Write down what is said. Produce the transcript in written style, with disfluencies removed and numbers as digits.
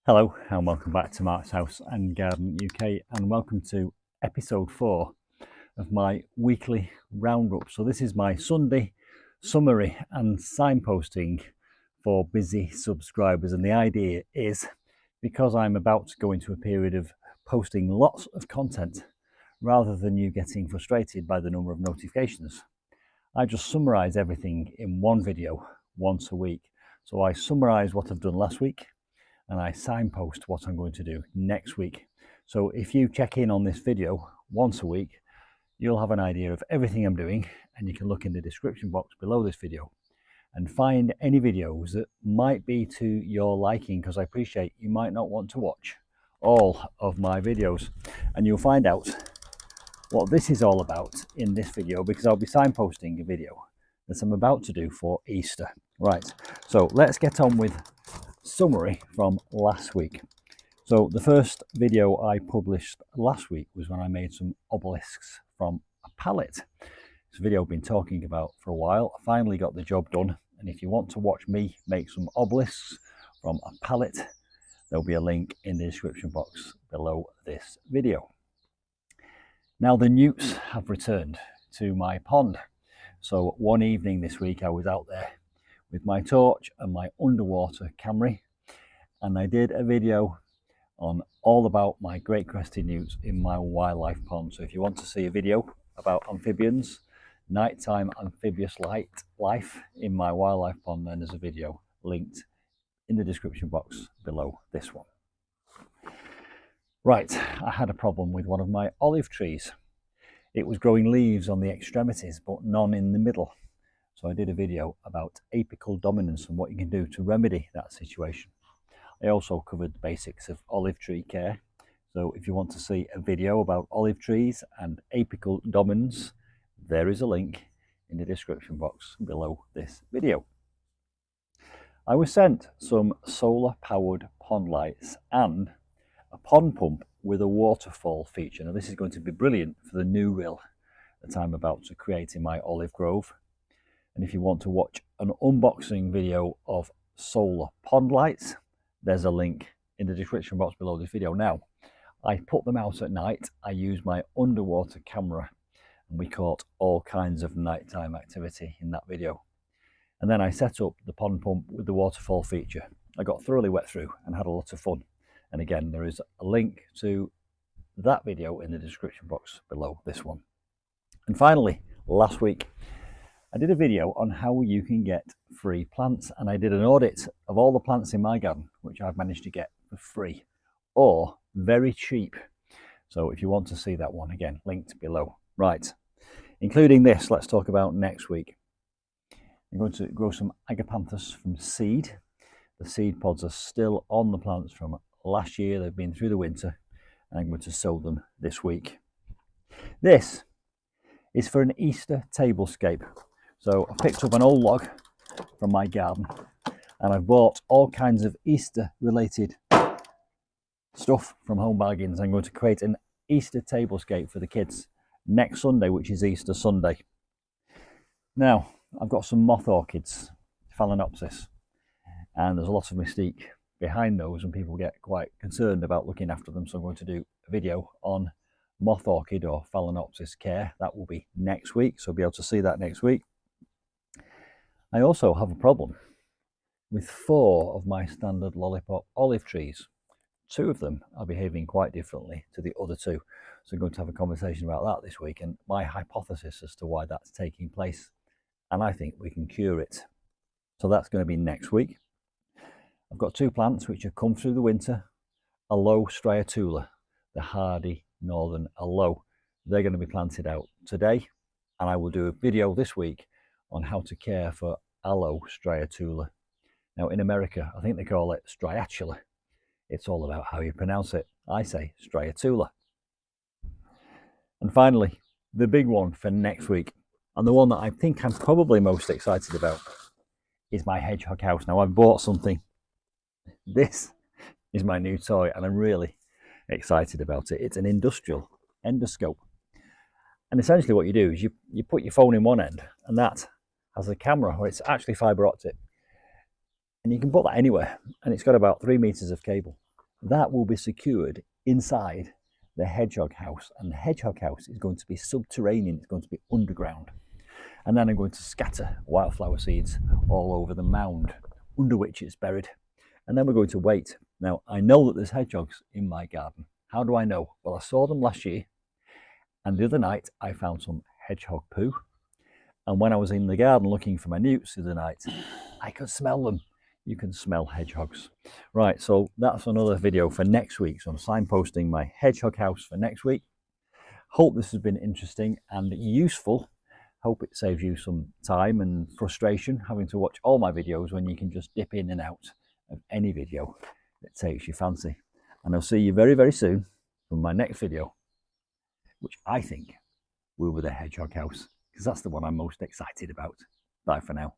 Hello and welcome back to Mark's House and Garden UK, and welcome to episode 4 of my weekly roundup. So this is my Sunday summary and signposting for busy subscribers, and the idea is, because I'm about to go into a period of posting lots of content rather than you getting frustrated by the number of notifications, I just summarize everything in one video once a week. So I summarize what I've done last week and I signpost what I'm going to do next week. So if you check in on this video once a week, you'll have an idea of everything I'm doing, and you can look in the description box below this video and find any videos that might be to your liking, because I appreciate you might not want to watch all of my videos, and you'll find out what this is all about in this video, because I'll be signposting a video that I'm about to do for Easter. Right, so let's get on with summary from last week. So the first video I published last week was when I made some obelisks from a palette. It's a video I've been talking about for a while. I finally got the job done, and if you want to watch me make some obelisks from a palette, there'll be a link in the description box below this video. Now the newts have returned to my pond. So one evening this week I was out there with my torch and my underwater camera, and I did a video on all about my great crested newts in my wildlife pond. So if you want to see a video about amphibians, nighttime amphibious life in my wildlife pond, then there's a video linked in the description box below this one. Right, I had a problem with one of my olive trees. It was growing leaves on the extremities but none in the middle. So I did a video about apical dominance and what you can do to remedy that situation. I also covered the basics of olive tree care. So if you want to see a video about olive trees and apical dominance, there is a link in the description box below this video. I was sent some solar powered pond lights and a pond pump with a waterfall feature. Now this is going to be brilliant for the new reel that I'm about to create in my olive grove. And if you want to watch an unboxing video of solar pond lights, there's a link in the description box below this video. Now, I put them out at night. I used my underwater camera, and we caught all kinds of nighttime activity in that video. And then I set up the pond pump with the waterfall feature. I got thoroughly wet through and had a lot of fun. And again, there is a link to that video in the description box below this one. And finally, last week, I did a video on how you can get free plants, and I did an audit of all the plants in my garden, which I've managed to get for free or very cheap. So if you want to see that one, again, linked below. Right, including this, let's talk about next week. I'm going to grow some agapanthus from seed. The seed pods are still on the plants from last year. They've been through the winter, and I'm going to sow them this week. This is for an Easter tablescape. So I picked up an old log from my garden, and I've bought all kinds of Easter related stuff from Home Bargains. I'm going to create an Easter tablescape for the kids next Sunday, which is Easter Sunday. Now, I've got some moth orchids, Phalaenopsis, and there's a lot of mystique behind those, and people get quite concerned about looking after them. So I'm going to do a video on moth orchid or Phalaenopsis care. That will be next week, so I'll be able to see that next week. I also have a problem with 4 of my standard lollipop olive trees. 2 of them are behaving quite differently to the other 2. So I'm going to have a conversation about that this week and my hypothesis as to why that's taking place. And I think we can cure it. So that's going to be next week. I've got 2 plants which have come through the winter. Aloe Striatula, the hardy northern aloe. They're going to be planted out today. And I will do a video this week on how to care for Aloe Striatula. Now in America, I think they call it Striatula. It's all about how you pronounce it. I say Striatula. And finally, the big one for next week, and the one that I think I'm probably most excited about, is my Hedge Hog House. Now I've bought something. This is my new toy, and I'm really excited about it. It's an industrial endoscope. And essentially what you do is you put your phone in one end, and that has a camera, or it's actually fibre optic, and you can put that anywhere, and it's got about 3 meters of cable. That will be secured inside the hedgehog house, and the hedgehog house is going to be subterranean, it's going to be underground. And then I'm going to scatter wildflower seeds all over the mound under which it's buried. And then we're going to wait. Now, I know that there's hedgehogs in my garden. How do I know? Well, I saw them last year, and the other night I found some hedgehog poo. And when I was in the garden looking for my newts the other night, I could smell them. You can smell hedgehogs. Right, so that's another video for next week. So I'm signposting my hedgehog house for next week. Hope this has been interesting and useful. Hope it saves you some time and frustration having to watch all my videos when you can just dip in and out of any video that takes your fancy. And I'll see you very, very soon from my next video, which I think will be the hedgehog house, because that's the one I'm most excited about. Bye for now.